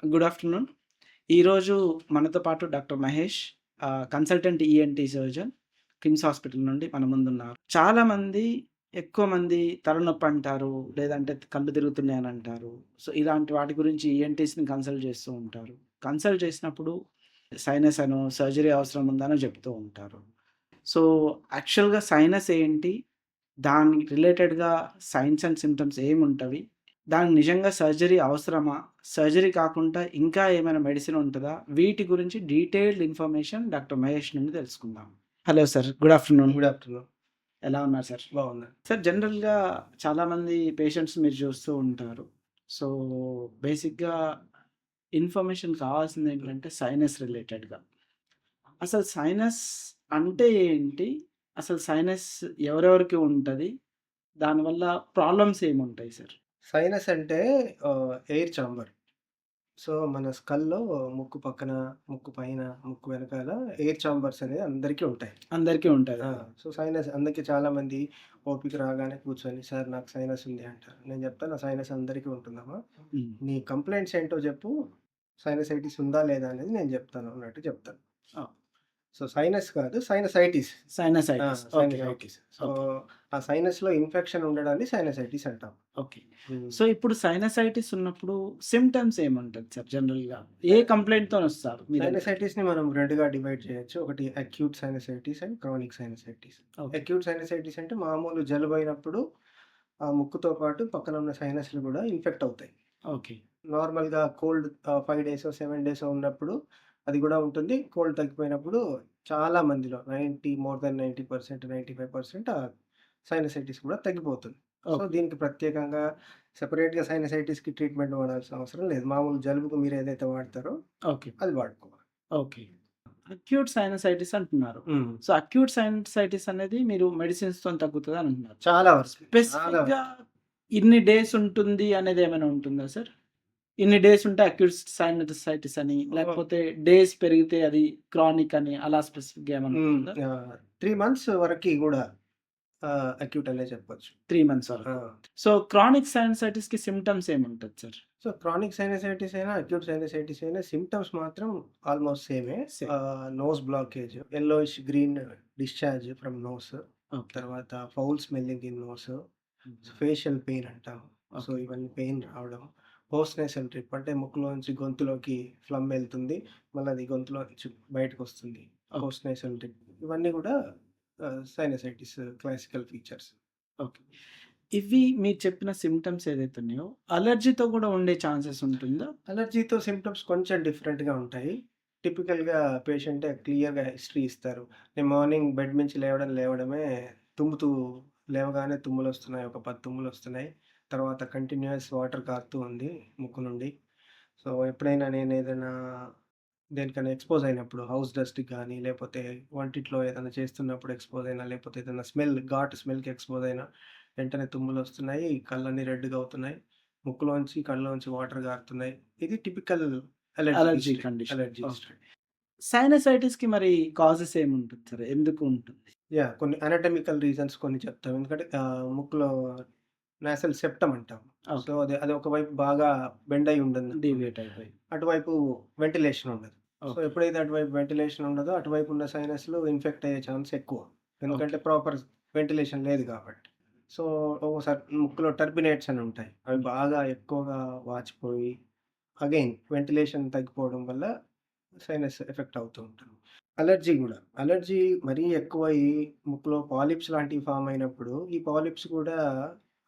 Good afternoon. ఈరోజు మనతో పాటు doctor Mahesh consultant ENT surgeon KIMS hospital నుండి మన ముందున్నారు. చాలామంది ఎక్కువ మంది తలనొప్పి అంటారు. లేదంటే కళ్ళు తిరుగుతున్నాయని అంటారు. సో, ఇలాంటి వాటి గురించి ఈఎన్‌టీస్‌ని కన్సల్ట్ చేస్తూ ఉంటారు. కన్సల్ట్ చేసినప్పుడు సైనస్ అనో, సర్జరీ అవసరం ఉందనో చెప్తూ ఉంటారు. సో, యాక్చువల్‌గా సైనస్ ఏంటి? దానికి రిలేటెడ్‌గా సైన్స్ అండ్ సింప్టమ్స్ ఏముంటవి? దానికి నిజంగా సర్జరీ అవసరమా? సర్జరీ కాకుండా ఇంకా ఏమైనా మెడిసిన్ ఉంటదా? వీటి గురించి డీటెయిల్డ్ ఇన్ఫర్మేషన్ డాక్టర్ మహేష్ నుండి తెలుసుకుందాం. Hello sir. Good afternoon. Good afternoon. ఎలా ఉన్నారు సార్? బాగున్నా. సార్ జనరల్‌గా చాలామంది పేషెంట్స్ మీరు చూస్తూ ఉంటారు. సో, బేసిక్‌గా ఇన్ఫర్మేషన్ కావాల్సిందేంటంటే సైనస్ రిలేటెడ్‌గా. అసలు సైనస్ అంటే ఏంటి? అసలు సైనస్ ఎవరెవరికి ఉంటది? దానివల్ల ప్రాబ్లమ్స్ ఏముంటాయి సార్? సైనస్ అంటే ఎయిర్ చాంబర్. సో, మన స్కల్‌లో ముక్కు పక్కన, ముక్కు పైన, ముక్కు వెనకాల ఎయిర్ చాంబర్స్ అనేవి అందరికీ ఉంటాయి. అందరికీ ఉంటది. ఆ! సో, సైనస్ అందుకే చాలామంది ఓపిక రాగానే కూర్చొని, "సార్ నాకు సైనస్ ఉంది" అంటారు. నేను చెప్తాను, "సైనస్ అందరికీ ఉంటుందమ్మా. హ్మ్. నీ కంప్లెయింట్స్ ఏంటో చెప్పు. సైనసైటిస్ ఉందా లేదా అనేది నేను చెప్తాను" అన్నట్టు చెప్తాను. ఆ! సో, సైనస్ కాదు సైనసైటిస్. ఆ! Sinusitis. Okay. Okay. Sinusitis. So, okay. ఆ సైనస్‌లో ఇన్ఫెక్షన్ ఉండడాన్ని సైనసైటిస్ అంటాం. ఓకే. హ్మ్. సో, ఇప్పుడు సైనసైటిస్ ఉన్నప్పుడు సింప్టమ్స్ ఏముంటది సార్ జనరల్‌గా? ఏ కంప్లెయింట్‌తోనొస్తారు మీ దగ్గరికి? సైనసైటిస్‌ని మనం 2గా డివైడ్ చేయొచ్చు. ఒకటి acute sinusitis and chronic sinusitis. Okay. Acute sinusitis అంటే మామూలు జలుబైనప్పుడు ఆ ముక్కుతో పాటు పక్కన ఉన్న సైనస్‌లు గూడా ఇన్ఫెక్ట్ అవుతాయి. ఓకే. నార్మల్‌గా కోల్డ్ 5 డేసో, 7 డేసో ఉన్నప్పుడు అది గూడా ఉంటుంది. కోల్డ్ తగ్గిపోయినప్పుడు చాలా మందిలో మోర్ థాన్ 90%, 95% ఆ సైనసైటిస్ కూడా తగ్గిపోతుంది. So, okay. దీనికి ప్రత్యేకంగా సెపరేట్‌గా సైనసైటిస్‌కి ట్రీట్మెంట్ వాడాల్సిన అవసరం లేదు. మామూలు జలుబుకు మీరేదైతే వాడతారో ఓకే. అది వాడుకోవాలి. ఓకే. అక్యూట్ సైనసైటిస్ అంటున్నారు. హ్మ్. సో, అక్యూట్ సైనసైటిస్ అనేది మీరు మెడిసిన్స్‌తోని తగ్గుతదని అంటున్నారు. చాలా వరకు. చాలా స్పెసిఫిక్‌గా వరకు. ఇన్ని డేస్ ఉంటుంది అనేదేమైనా ఉంటుందా సార్? ఇన్ని డేస్ ఉంటే అక్యూట్ సైనసైటిస్ అని, ఓహ్! లేకపోతే డేస్ పెరిగితే అది క్రానిక్ అని అలా స్పెసిఫిక్‌గా ఏమన్నా హ్మ్. ఉంటుందా? 3 మంత్స్ వరకి గూడా అక్యూట్ అనే చెప్పొచ్చు. 3 మంత్స్ ఆ! వరకు. సో, క్రానిక్ సైనసైటిస్‌కి సింప్టమ్స్ ఏముంటది సార్? సో, క్రానిక్ సైనసైటిస్ అయినా, అక్యూట్ సైనసైటిస్ అయినా సింప్టమ్స్ మాత్రం ఆల్‌మోస్ట్ సేమే. Same. Nose blockage, yellowish green discharge from nose. Okay. తర్వాత ఫౌల్ స్మెల్లింగ్ ఇన్ నోస్. హుహు. ఫేషియల్ పెయిన్ అంటాం. So, okay. ఇవన్నీ పెయిన్ రావడం. హోర్స్ నేసల్ డ్రిప్ అంటే ముక్కులోంచి గొంతులోకి ఫ్లమ్ ఎళ్తుంది. మళ్ళీ అది గొంతులో నుంచి బయటకొస్తుంది. ఓకే. హోర్స్ నేసల్ డ్రిప్ ఇవన్నీ గూడా సైనసైటిస్ క్లాసికల్ ఫీచర్స్. ఓకే. ఇవి మీరు చెప్పిన సింప్టమ్స్ ఏదైతే ఉన్నాయో, అలర్జీతో గూడా ఉండే ఛాన్సెస్ ఉంటుందా? అలర్జీతో సింప్టమ్స్ కొంచెం డిఫరెంట్‌గా ఉంటాయి. టిపికల్‌గా పేషెంటే క్లియర్‌గా హిస్టరీ ఇస్తారు. నేను మార్నింగ్ బెడ్ నుంచి లేవడమే తుమ్ముతూ లేవగానే తుమ్ములొస్తున్నాయి. ఒక 10 తుమ్ములొస్తున్నాయి. తర్వాత కంటిన్యూయస్ వాటర్ కారుతూ ఉంది ముక్కు నుండి. సో, ఎప్పుడైనా నేనేదైనా దేనికైనా ఎక్స్‌పోజ్ అయినప్పుడు హౌస్ డస్ట్‌కి గానీ, లేపోతే వంటిట్లో ఏదైనా చేస్తున్నప్పుడు ఎక్స్‌పోజ్ అయినా, లేపోతే ఏదైనా ఘాటు స్మెల్‌కి ఎక్స్‌పోజ్ అయినా వెంటనే తుమ్ములొస్తున్నాయి. కళ్ళన్నీ రెడ్‌గా అవుతున్నాయి. ముక్కులోంచి, కళ్ళలోంచి వాటర్ గారుతున్నాయి. ఇది typical allergy allergy history. Condition. Allergy okay. History. సైనసైటిస్‌కి మరి కాజెస్ ఏముంటుంది సార్? ఎందుకు ఉంటుంది? కొన్ని అనాటమికల్ రీజన్స్ కొన్ని చెప్తాం. ఎందుకంటే ముక్కులో నాసల్ సెప్టమ్ అంటాం. So, okay. అది అది ఒకవైపు బాగా బెండ్ అయ్యి ఉంటుందనుకోండి. డీవియేట్ అయిపోయి. అటువైపు వెంటిలేషన్ ఉండదు. So, okay. ఎప్పుడైతే అటువైపు వెంటిలేషన్ ఉండదో, అటువైపు ఉన్న సైనస్‌లు ఇన్ఫెక్ట్ అయ్యే ఛాన్స్ ఎక్కువ. ఎందుకంటే ఓకే. ప్రాపర్ వెంటిలేషన్ లేదు కాబట్టి. సో, ఒక్కోసారి ముక్కులో టర్బినేట్స్ అని ఉంటాయి. అవి హ్మ్. బాగా ఎక్కువగా వాచిపోయి, అగైన్ వెంటిలేషన్ తగ్గిపోవడం వల్ల సైనస్ ఎఫెక్ట్ అవుతూ ఉంటుంది. అలర్జీ గూడా. అలర్జీ మరీ ఎక్కువయ్యి ముక్కులో పాలిప్స్ లాంటివి ఫార్మ్ అయినప్పుడు, ఈ పాలిప్స్ కూడా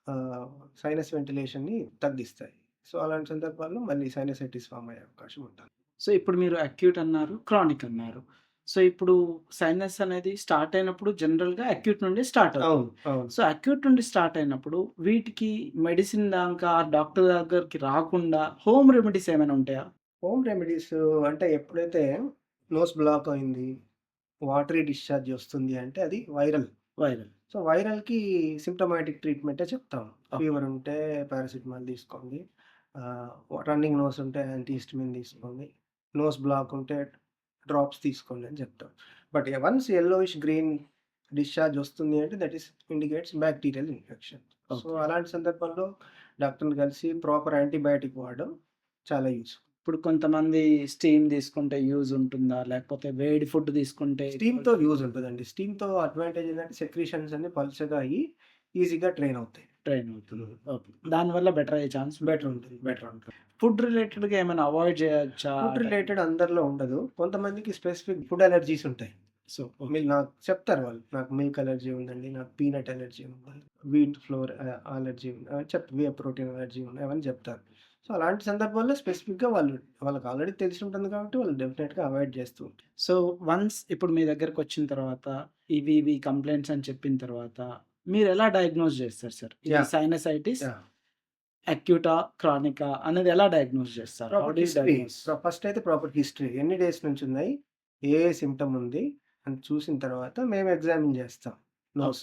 ఆహ్, సైనస్ వెంటిలేషన్‌ని తగ్గిస్తాయి. సో, అలాంటి సందర్భాల్లో మళ్ళీ సైనసైటిస్ ఫార్మ్ అయ్యే అవకాశం ఉంటుంది. సో, ఇప్పుడు మీరు అక్యూట్ అన్నారు, క్రానిక్ అన్నారు. సో, ఇప్పుడు సైనస్ అనేది స్టార్ట్ అయినప్పుడు జనరల్‌గా అక్యూట్ నుండి స్టార్ట్ అవుతది. అవును. అవును. సో, అక్యూట్ నుండి స్టార్ట్ అయినప్పుడు వీటికి మెడిసిన్ దాకా డాక్టర్ దగ్గరికి రాకుండా హోమ్ రెమెడీస్ ఏమైనా ఉంటాయా? హోమ్ రెమెడీస్ అంటే ఎప్పుడైతే నోస్ బ్లాక్ అయింది, వాటరీ డిశ్చార్జ్ ఒస్తుంది అంటే అది వైరల్. వైరల్. సో, వైరల్‌కి సింప్టమాటిక్ ట్రీట్మెంటే చెప్తాం. ఓకే. ఫీవర్ ఉంటే పారాసిటమాల్ తీసుకోండి. ఆహ్, రన్నింగ్ నోస్ ఉంటే యాంటీహిస్టమిన్ తీసుకోండి. నోస్ బ్లాక్ ఉంటే డ్రాప్స్ తీసుకోండి అని చెప్తాం. But once yellowish green discharge వస్తుంది అంటే that is indicates bacterial infection. So, okay. అలాంటి సందర్భంలో డాక్టర్‌ని కలిసి ప్రాపర్ యాంటీబయాటిక్ వాడడం చాలా యూజ్‌ఫుల్. ఇప్పుడు కొంతమంది స్టీమ్ తీసుకుంటే యూజ్ ఉంటుందా? లేకపోతే వేడి ఫుడ్ తీసుకుంటే స్టీమ్‌తో యూజ్ ఉంటదండి. స్టీమ్‌తో అడ్వాంటేజ్ ఏందంటే సెక్రీషన్స్ అన్నీ పల్చగా అయ్యి ఈజీగా ట్రైన్ అవుతాయి. ట్రైన్ అవుతుంది. హ్మ్. ఓకే. దానివల్ల బెటర్ అయ్యే ఛాన్స్ ఉంది. బెటర్ ఉంటుంది. బెటర్ ఉంటుంది. ఫుడ్ రిలేటెడ్‌గా ఏమైనా అవాయిడ్ చేయొచ్చా ఆ ఫుడ్ టైంలో? రిలేటెడ్ అందరిలో ఉండదు. కొంతమందికి స్పెసిఫిక్ ఫుడ్ అలర్జీస్ ఉంటాయి. So, okay. మీరు నాకు చెప్తారు వాళ్ళు. నాకు మిల్క్ అలర్జీ ఉందండి. నాకు పీనట్ అలర్జీ ఉంది. వీట్ ఫ్లోర్ అలర్జీ ఉంది. అవన్నీ వే ప్రోటీన్ అలర్జీ ఉంది. అవన్నీ చెప్తారు. సో, అలాంటి సందర్భాల్లో స్పెసిఫిక్‌గా వాళ్ళకి ఆల్రెడీ తెలిసి ఉంటుంది కాబట్టి వాళ్ళు డెఫినిట్‌గా అవాయిడ్ చేస్తూ ఉంటారు. సో, వన్స్ ఇప్పుడు మీ దగ్గరకొచ్చిన తర్వాత ఇవి కంప్లెయింట్స్ అని చెప్పిన తర్వాత మీరెలా డయాగ్నోస్ చేస్తారు సార్? ఇది యాహ్! Sinusitis yeah! అక్యూటా, క్రానికా అనేది ఎలా డయాగ్నోస్ చేస్తారు? How proper do you history. Diagnose? First అయితే ప్రాపర్ హిస్టరీ. ఎన్ని డేస్ నుంచి ఉన్నాయి? ఏ సింప్టమ్ ఉంది? అని చూసిన తర్వాత మేము ఎగ్జామిన్ చేస్తాం nose.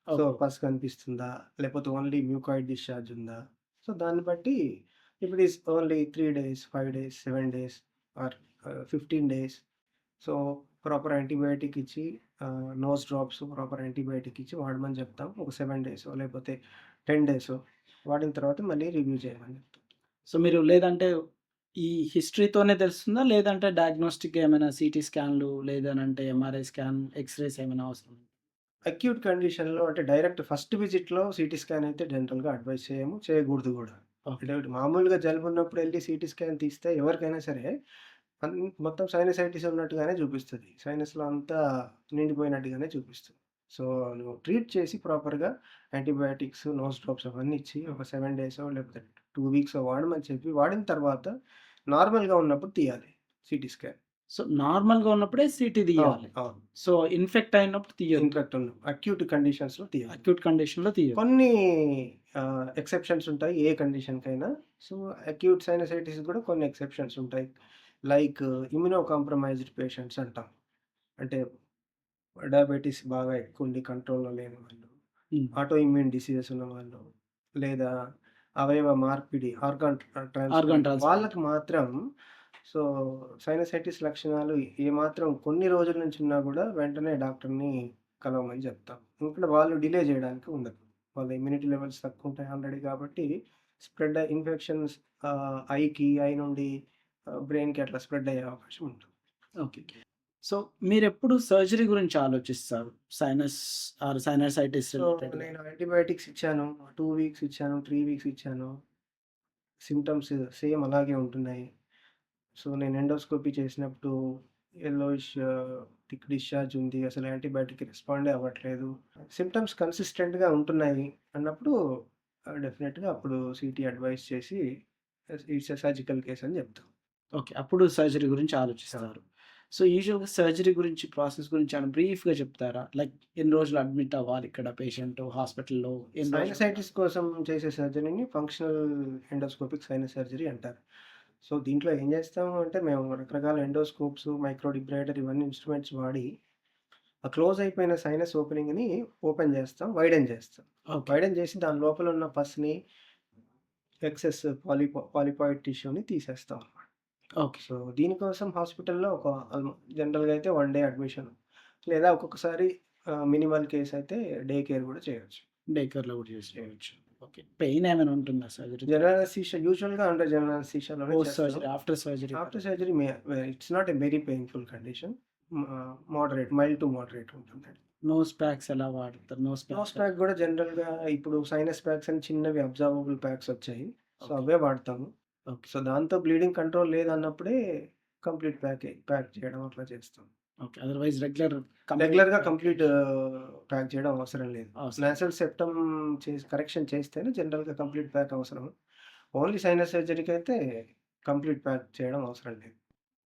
Okay. So, okay. Pus కనిపిస్తుందా? లేకపోతే ఓన్లీ మ్యూకాయిడ్ డిశ్చార్జ్ ఉందా? సో, దాన్ని బట్టి if it is only 3 days, 5 days, 7 days or 15 days. So, proper antibiotic ఇచ్చి నోస్ డ్రాప్స్ ప్రాపర్ యాంటీబయాటిక్ ఇచ్చి వాడమని చెప్తాం. ఒక 7 డేసో లేకపోతే 10 డేసో వాడిన తర్వాత మళ్ళీ రివ్యూ చేయమని చెప్తాం. సో, మీరు లేదంటే ఈ హిస్టరీతోనే తెలుస్తుందా? లేదంటే డయాగ్నోస్టిక్ ఏమైనా సీటీ స్కాన్‌లు లేదనంటే ఎంఆర్ఐ స్కాన్, ఎక్స్‌రేస్ ఏమైనా అవసరమా? అక్యూట్ కండిషన్‌లో అంటే డైరెక్ట్ ఫస్ట్ విజిట్‌లో సీటీ స్కాన్ అయితే జనరల్‌గా అడ్వైస్ చేయము. చేయకూడదు గూడా. ఓకే. అంటే మామూలుగా జలుబున్నప్పుడు ఎళ్లి సీటీ స్కాన్ తీస్తే ఎవరికైనా సరే అన్ మొత్తం సైనసైటిస్ ఉన్నట్టుగానే చూపిస్తది. సైనస్‌లో అంతా నిండిపోయినట్టుగానే చూపిస్తుంది. సో, నువ్వు ట్రీట్ చేసి ప్రాపర్‌గా యాంటీబయాటిక్స్, నోస్ డ్రాప్స్ అవన్నీ ఇచ్చి ఒక 7 డేసో లేకపోతే 2 వీక్సో వాడమని చెప్పి వాడిన తర్వాత నార్మల్‌గా ఉన్నప్పుడు తీయాలి సీటీ స్కాన్. సో, నార్మల్‌గా ఉన్నప్పుడే సీటీ అవును. తీయాలి. అవును. సో, ఇన్ఫెక్ట్ అయినప్పుడు తీయొద్దు. ఇన్ఫెక్ట్ ఉన్న అక్యూట్ కండిషన్స్‌లో తీయాలి. అక్యూట్ కండిషన్‌లో తీయొద్దు. కొన్ని ఎక్సెప్షన్స్ ఉంటాయి ఏ కండిషన్‌కైనా. సో, అక్యూట్ సైనసైటిస్ కూడా కొన్ని ఎక్సెప్షన్స్ ఉంటాయి. లైక్ ఇమ్యూనో కాంప్రమైజ్డ్ పేషెంట్స్ అంటాం. అంటే డయాబెటిస్ బాగా ఎక్కువుండి కంట్రోల్‌లో లేని వాళ్ళు, హ్మ్. ఆటో ఇమ్యూన్ డిసీజెస్ ఉన్నవాళ్ళు, లేదా అవయవ మార్పిడి ఆర్గాన్ ట్రాన్స్‌ప్లాంట్ ట్రాన్స్‌ప్లాంట్. వాళ్ళకి మాత్రం సో, సైనసైటిస్ లక్షణాలు ఏమాత్రం కొన్ని రోజుల నుంచి ఉన్నా గూడా వెంటనే డాక్టర్‌ని కలవమని జెప్తాం. ఎందుకంటే వాళ్ళు డిలే జేయడానికి ఉండదు. వాళ్ళ ఇమ్యూనిటీ లెవెల్స్ తక్కువుంటాయి ఆల్రెడీ కాబట్టి స్ప్రెడ్ ఇన్ఫెక్షన్స్ ఐ నుండి బ్రెయిన్‌కి అట్లా స్ప్రెడ్ అయ్యే అవకాశం ఉంటుంది. ఓకే. సో, మీరెప్పుడు సర్జరీ గురించి ఆలోచిస్తారు? సైనస్ ఆర్ సైనసైటిస్ సో, రిలేటెడ్‌గా? నేను యాంటీబయాటిక్స్ ఇచ్చాను. 2 వీక్స్ ఇచ్చాను. 3 వీక్స్ ఇచ్చాను. సింప్టమ్స్ సేమ్ అలాగే ఉంటున్నాయి. సో, నేను ఎండోస్కోపీ చేసినప్పుడు యెల్లోయిష్ థిక్ డిశ్చార్జ్ ఉంది. అసలు యాంటీబయాటిక్‌కి రెస్పాండే అవ్వట్లేదు. సింప్టమ్స్ కన్సిస్టెంట్‌గా ఉంటున్నాయి అన్నప్పుడు డెఫినిట్‌గా అప్పుడు సీటీ అడ్వైస్ చేసి ఇట్స్ ఎ సర్జికల్ కేస్ అని చెప్తాం. ఓకే. అప్పుడు సర్జరీ గురించి ఆ! ఆలోచిస్తారు. సో, యూజువల్‌గా సర్జరీ గురించి ప్రాసెస్ గురించి ఏమైనా బ్రీఫ్‌గా చెప్తారా? లైక్ ఎన్ని రోజులు అడ్మిట్ అవ్వాలి ఇక్కడ పేషెంట్ హాస్పిటల్‌లో? ఎన్ని రోజులు సైనసైటిస్ కోసం చేసే సర్జరీని ఫంక్షనల్ ఎండోస్కోపిక్ సైనస్ సర్జరీ అంటారు. సో, దీంట్లో ఏం చేస్తాము అంటే మేము రకరకాల ఎండోస్కోప్స్, మైక్రో డిబ్రైడర్ ఇవన్నీ ఇన్‌స్ట్రుమెంట్స్ వాడి ఆ క్లోజ్ అయిపోయిన సైనస్ ఓపెనింగ్‌ని ఓపెన్ చేస్తాం. వైడెన్ చేస్తాం. ఓకే. వైడెన్ చేసి దాని లోపల ఉన్న పస్‌ని, ఎక్సెస్ పాలిపాయిడ్ టిష్యూని తీసేస్తాం అన్నమాట. ఓకే. సో, దీనికోసం హాస్పిటల్‌లో ఒక జనరల్‌గా అయితే 1 డే అడ్మిషన్. లేదా ఒక్కొక్కసారి మినిమల్ కేస్ అయితే డే కేర్ కూడా చేయొచ్చు. డే కేర్‌లో కూడా చేసుకోవచ్చు. ఓకే. పెయిన్ ఏమైనా ఉంటుందా సర్జరీ? జనరల్ అనస్థీషియా యూజువల్‌గా అండర్ జనరల్ అనస్థీషియాలోనే పోస్ట్ చేస్తాం. Surgery, after surgery after surgery it's not a very painful condition. Mild to moderate ఉంటుందండి. నోస్ ప్యాక్స్ ఎలా వాడతారు? నోస్ నోస్ ప్యాక్స్ ప్యాక్ గూడా జనరల్‌గా ఇప్పుడు సైనస్ ప్యాక్స్ అని చిన్నవి అబ్జర్వబుల్ ప్యాక్స్ వచ్చాయి. So, okay. అవే వాడతాము. ఓకే. సో, దాంతో బ్లీడింగ్ కంట్రోల్ లేదన్నప్పుడే కంప్లీట్ ప్యాక్ చేయడం అట్లా చేస్తాం. ఓకే. అదర్‌వైజ్ రెగ్యులర్‌గా కంప్లీట్ ప్యాక్ చేయడం అవసరం లేదు. అవసరం. నాసల్ సెప్టమ్ కరెక్షన్ చేస్తేనే జనరల్‌గా కంప్లీట్ ప్యాక్ అవసరం. ఓన్లీ సైనస్ సర్జరీకైతే కంప్లీట్ ప్యాక్ చేయడం అవసరం లేదు.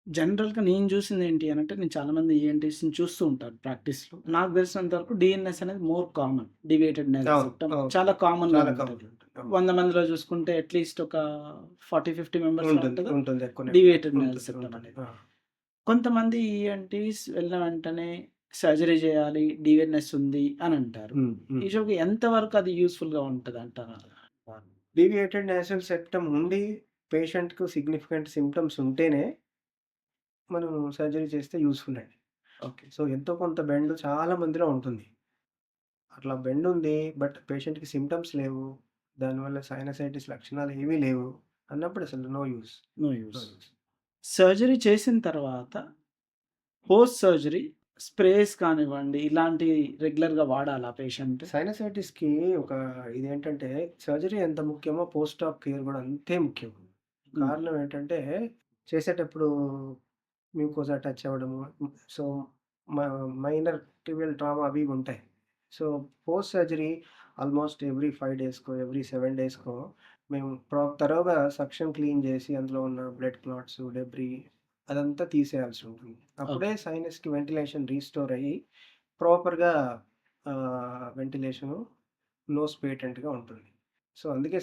జనరల్‌గా నేను చూసిందేంటి అనంటే, నేను చాలామంది ఈఎన్‌టీస్‌ని చూస్తూ ఉంటాను ప్రాక్టీస్‌లో. నాకు తెలిసినంత వరకు డీఎన్ఎస్ అనేది మోర్ కామన్. డీవియేటెడ్ నేసల్ అవును. సెప్టమ్ అవును. చాలా కామన్‌గా చాలా ఉంటది. కామన్ ఉంటుంది. అవును. 100 మందిలో చూసుకుంటే అట్‌లీస్ట్ ఒక 40, 50 మెంబర్స్‌లో ఉంటుంది. ఉంటదా? ఉంటుంది. ఎక్కువనే డీవియేటెడ్ నేసల్ ఉంటుంది. సెప్టమ్ ఉంటుంది. అనేది. ఆ! కొంతమంది ఈఎన్‌టీస్ వెళ్ళిన వెంటనే సర్జరీ చేయాలి, డీవిఎన్ఎస్ ఉంది అని అంటారు. హ్మ్. హ్మ్. యూజువల్‌గా ఎంత వరకు అది యూజ్‌ఫుల్‌గా ఉంటదంటారా? డీవియేటెడ్ నాసల్ సెప్టమ్ ఉండి పేషెంట్‌కు సిగ్నిఫికెంట్ సింప్టమ్స్ ఉంటేనే మనం సర్జరీ చేస్తే యూజ్‌ఫుల్ అండి. ఓకే. సో, ఎంతో కొంత బెండ్ చాలా మందిలో ఉంటుంది. అట్లా బెండ్ ఉంది. బట్ పేషెంట్‌కి సింప్టమ్స్ లేవు. దానివల్ల సైనసైటిస్ లక్షణాలు ఏమీ లేవు అన్నప్పుడు అసలు no use. No no use. Use. Surgery చేసిన తర్వాత పోస్ట్ సర్జరీ స్ప్రేస్ కానివ్వండి, ఇలాంటివి రెగ్యులర్‌గా వాడాలా పేషెంట్? సైనసైటిస్‌కి ఒక ఇదేంటంటే సర్జరీ ఎంత ముఖ్యమో పోస్ట్ ఆప్ కేర్ గూడా అంతే ముఖ్యం. హ్మ్. కారణం ఏంటంటే చేసేటప్పుడు మ్యూకోసా టచ్ అవ్వడము. సో, మ మైనర్ ట్రివియల్ ట్రామా అవి ఇవి ఉంటాయి. So, post surgery almost every 5 డేస్‌కో, ఎవ్రీ 7 డేస్‌కో మేము తరోగా సక్షన్ క్లీన్ జేసి అందులో ఉన్న బ్లడ్ క్లాట్స్, డెబ్రీ అదంతా తీసేయాల్సి ఉంటుంది. అప్పుడే ఓకే. సైనస్‌కి వెంటిలేషన్ రీస్టోర్ అయ్యి ప్రాపర్‌గా వెంటిలేషను నోస్ పేటెంట్‌గా ఉంటుంది. సో, అందుకే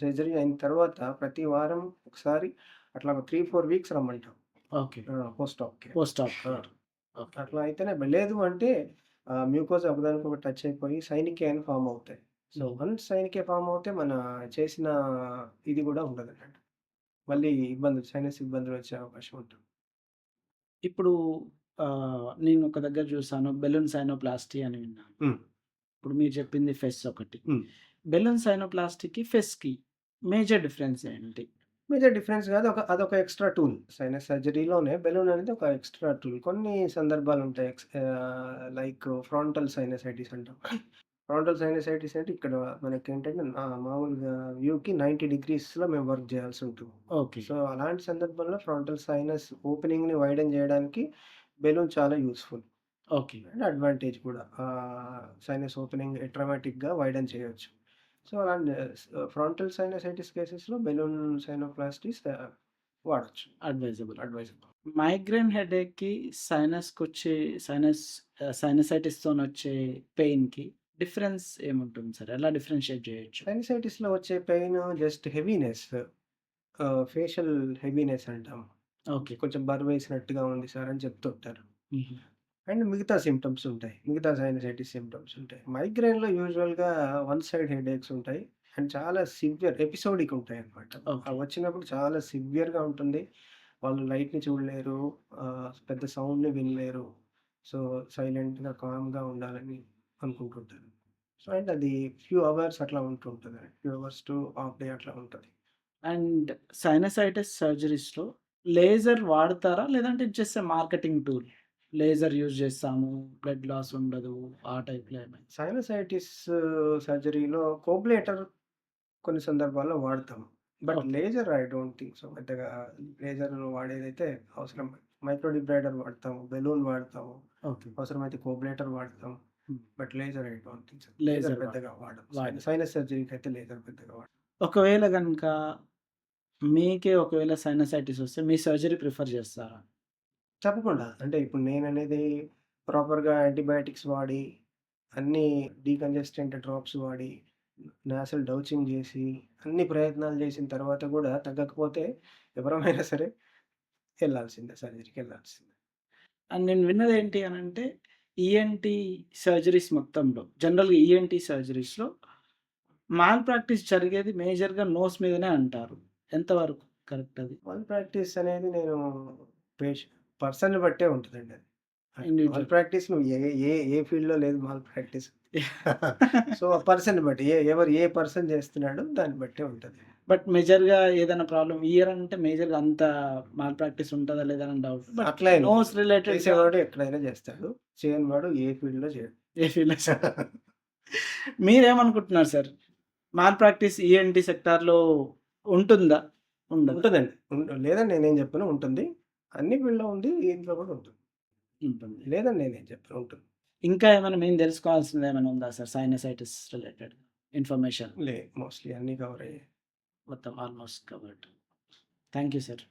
సర్జరీ అయిన తర్వాత ప్రతి వారం ఒకసారి అట్లా ఒక 3, 4 వీక్స్ రమ్మంటాం. Okay. Post op care. Post op ah! Care. Okay. అట్లా అయితేనే లేదు అంటే మ్యూకోసా ఒకదానికొకటి టచ్ అయిపోయి సైనికేయని ఫార్మ్ అవుతాయి. So, hmm. Once synechiae form అవుతే మన చేసిన ఇది గూడా ఉండదన్నట్టు. మళ్ళీ ఇబ్బందులు సైనస్ ఇబ్బందులొచ్చే అవకాశం ఉంటుంది. ఇప్పుడు నేను ఒక దగ్గర చూసాను బెలూన్ సైనోప్లాస్టీ అని విన్నాను. హ్మ్. ఇప్పుడు మీరు చెప్పింది ఫెస్ ఒకటి. హ్మ్. బెలూన్ సైనోప్లాస్టీకి, ఫెస్‌కి మేజర్ డిఫరెన్స్ ఏంటి? మేజర్ డిఫరెన్స్ గాదు. అదొక ఎక్స్‌ట్రా టూల్. సైనస్ సర్జరీలోనే బెలూన్ అనేది ఒక ఎక్స్‌ట్రా టూల్. కొన్ని సందర్భాలుంటాయి. లైక్ ఫ్రాంటల్ సైనసైటిస్ అంటాం. ఫ్రాంటల్ సైనసైటిస్ అంటే ఇక్కడ మనకేంటంటే మామూలుగా వ్యూకి 90 డిగ్రీస్‌లో మేము వర్క్ జేయాల్సుంటుంది. ఓకే. సో, అలాంటి సందర్భంలో ఫ్రాంటల్ సైనస్ ఓపెనింగ్‌ని వైడెన్ జేయడానికి బెలూన్ చాలా యూజ్‌ఫుల్. ఓకే. అండ్ అడ్వాంటేజ్ కూడా. సైనస్ ఓపెనింగ్ ట్రామాటిక్‌గా వైడెన్ చేయొచ్చు. సో, అలాంటి ఫ్రాంటల్ సైనసైటిస్ కేసెస్‌లో బెలూన్ సైనోప్లాస్టీస్ వాడొచ్చు. అడ్వైజబుల్. అడ్వైజబుల్. మైగ్రేన్ హెడేక్‌కి, సైనస్‌కొచ్చే సైనసైటిస్‌తోనొచ్చే పెయిన్‌కి డిఫరెన్స్ ఏముంటుంది సార్? ఎలా డిఫరెన్షియేట్ జేయొచ్చు? సైనసైటిస్‌లో వచ్చే pain just heaviness. Facial heaviness అంటాం. ఓకే. కొంచెం బరువేసినట్టుగా ఉంది సార్ అని చెప్తుంటారు. హుహు. అండ్ మిగతా సింప్టమ్స్ ఉంటాయి. మిగతా సైనసైటిస్ సింప్టమ్స్ ఉంటాయి. మైగ్రేన్‌లో యూజువల్‌గా వన్ సైడ్ హెడేక్స్ ఉంటాయి. అండ్ చాలా సివియర్ ఎపిసోడిక్ ఉంటాయన్నమాట. ఓకే. వచ్చినప్పుడు చాలా సివియర్‌గా ఉంటుంది. వాళ్ళు లైట్‌ని చూడలేరు. పెద్ద సౌండ్‌ని వినలేరు. సో, సైలెంట్‌గా, కామ్‌గా ఉండాలని అనుకుంటుంటారు. సో, అండ్ అది ఫ్యూ అవర్స్ అట్లా ఉంటుంటది. Few hours to half day అట్లా ఉంటది. అండ్ సైనసైటిస్ సర్జరీస్‌లో లేజర్ వాడతారా? లేదంటే it's just a marketing tool. Laser use చేస్తాము, బ్లడ్ లాస్ ఉండదు ఆ టైప్‌లో ఏమైనా? సైనసైటిస్ సర్జరీలో కోబ్లేటర్ కొన్ని సందర్భాల్లో వాడతాం. But okay. Laser eye don't think so. పెద్దగా లేజర్ వాడేదైతే అవసరం మైక్రో డిబ్రైడర్ వాడతాము, బెలూన్ వాడతాము, ఓకే. అవసరమైతే కోబ్లేటర్ వాడతాం. హ్మ్. But laser eye don't think so. Laser laser పెద్దగా వాడం. వాడరు. సైనస్ సర్జరీకైతే లేజర్ పెద్దగా వాడం. ఒకవేళ గనుక మీకే ఒకవేళ సైనసైటిస్ వస్తే మీ సర్జరీ ప్రిఫర్ చేస్తారా? తప్పకుండా. అంటే ఇప్పుడు నేననేది ప్రాపర్‌గా యాంటీబయాటిక్స్ వాడి, అన్నీ డీకంజెస్టెంట్ డ్రాప్స్ వాడి, నాసల్ డౌచింగ్ జేసి, అన్ని ప్రయత్నాలు జేసిన తర్వాత గూడా తగ్గకపోతే ఎవరమైనా సరే ఎళ్ళాల్సిందే. సర్జరీకెళ్ళాల్సిందే. అండ్ నేను విన్నదేంటి అనంటే ఈఎన్‌టీ సర్జరీస్ మొత్తంలో జనరల్‌గా ఈఎన్‌టీ సర్జరీస్‌లో మాల్ ప్రాక్టీస్ జరిగేది మేజర్‌గా నోస్ మీదనే అంటారు. ఎంతవరకు కరెక్ట్ అది? మాల్ ప్రాక్టీస్ అనేది నేను పేష్ పర్సన్‌ని బట్టే ఉంటదండి అది. Mall individual. ప్రాక్టీస్ నువ్వు ఏ ఏ ఏ ఫీల్డ్‌లో లేదు మాల్ ప్రాక్టీస్. సో, ఆ పర్సన్‌ని బట్టి ఎవరు ఏ పర్సన్ జేస్తున్నాడో దాన్ని బట్టే ఉంటది. బట్ మేజర్‌గా ఏదైనా ప్రాబ్లమ్ ఇయర్ అంటే మేజర్‌గా అంత మాల్ ప్రాక్టీస్ ఉంటదా లేదా అని డౌట్. బట్ అట్లా ఏం లేదు. నోస్ రిలేటెడ్‌గా చేసేవాడు ఎక్కడైనా జేస్తాడు. చేయనివాడు ఏ ఫీల్డ్‌లో చేయడు. ఏ ఫీల్డ్ మీరేమనుకుంటున్నారు సార్? మాల్ ప్రాక్టీస్ ఈఎన్‌టీ సెక్టార్‌లో ఉంటుందా? ఉండదా? ఉంటదండి. లేదని నేనేం జెప్పను ఉంటుంది. అన్ని ఫీల్డ్‌లో ఉంది. దీంట్లో గూడా ఉంటుంది. ఉంటుంది. లేదని నేనేం చెప్పను ఉంటుంది. ఇంకా ఏమైనా మేము తెలుసుకోవాల్సిందేమైనా ఉందా sir? Sinusitis related information mostly అన్నీ కవర్ అయ్యాయి. మొత్తం almost covered. Thank you sir.